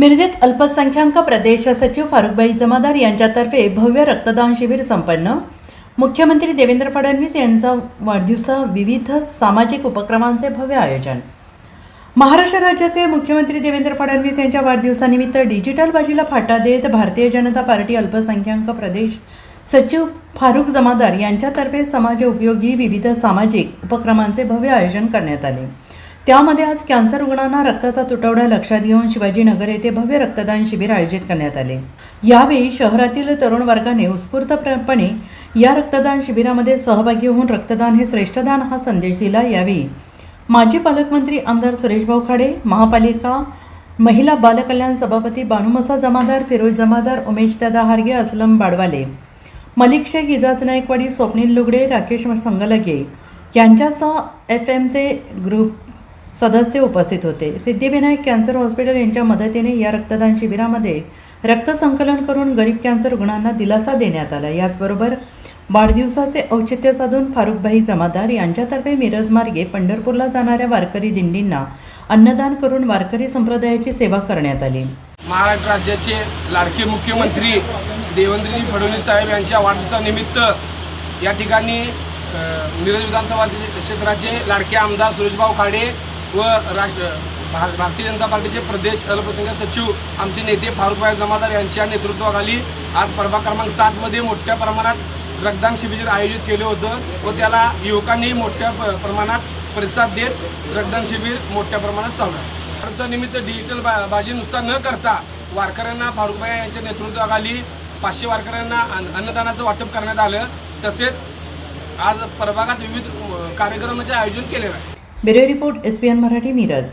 मिरजेत अल्पसंख्याक प्रदेश सचिव फारुखभाई जमादार यांच्यातर्फे भव्य रक्तदान शिबिर संपन्न। मुख्यमंत्री देवेंद्र फडणवीस यांचा वाढदिवसा विविध सामाजिक उपक्रमांचे भव्य आयोजन। महाराष्ट्र राज्याचे मुख्यमंत्री देवेंद्र फडणवीस यांच्या वाढदिवसानिमित्त डिजिटल बाजीला फाटा देत भारतीय जनता पार्टी अल्पसंख्याक प्रदेश सचिव फारुख जमादार यांच्यातर्फे समाज उपयोगी विविध सामाजिक उपक्रमांचे भव्य आयोजन करण्यात आले। त्यामध्ये आज कॅन्सर रुग्णांना रक्ताचा तुटवडा लक्षात घेऊन शिवाजीनगर येथे भव्य रक्तदान शिबिर आयोजित करण्यात आले। यावेळी शहरातील तरुण वर्गाने उत्स्फूर्तपणे या रक्तदान शिबिरामध्ये सहभागी होऊन रक्तदान हे श्रेष्ठदान हा संदेश दिला। यावेळी माजी पालकमंत्री आमदार सुरेशभाऊ खाडे, महापालिका महिला बालकल्याण सभापती बानुमसा जमादार, फिरोज जमादार, उमेशदादा हारगे, असलम बाडवाले, मलिक शेख, इजाज नायकवाडी, स्वप्नील लुगडे, राकेश संगलगे यांच्यासह FMचे ग्रुप सदस्य उपस्थित होते। सिद्धिविनायक कॅन्सर हॉस्पिटल यांच्या मदतीने या रक्तदान शिबिरामध्ये रक्त संकलन करून गरीब कॅन्सर रुग्णांना दिलासा देण्यात आला। याचबरोबर वाढदिवसाचे औचित्य साधून फारुखभाई जमादार यांच्यातर्फे मिरज मार्गे पंढरपूरला जाणाऱ्या वारकरी दिंडींना अन्नदान करून वारकरी संप्रदायाची सेवा करण्यात आली। महाराष्ट्र राज्याचे लाडके मुख्यमंत्री देवेंद्र फडणवीस साहेब यांच्या वाढदिवसानिमित्त या ठिकाणी मिरज विधानसभा क्षेत्राचे लाडके आमदार सुरेशभाऊ खाडे व भारतीय जनता पार्टीचे प्रदेश अल्पसंख्याक सचिव आमचे नेते फारुखभाई जमादार यांच्या नेतृत्वाखाली आज प्रभाग क्रमांक 7 मध्ये मोठ्या प्रमाणात रक्तदान शिबिर आयोजित केले होतं व त्याला युवकांनी मोठ्या प्रमाणात प्रतिसाद देत रक्तदान शिबिर मोठ्या प्रमाणात चालू आहे। वाढदिवसानिमित्त डिजिटल बाजी नुसता न करता वारकऱ्यांना फारुखभाई यांच्या नेतृत्वाखाली 500 वारकऱ्यांना अन्नदानाचं वाटप करण्यात आलं। तसेच आज प्रभागात विविध कार्यक्रमाचे आयोजन केले आहे। Bureau report SBN Marathi, Miraj.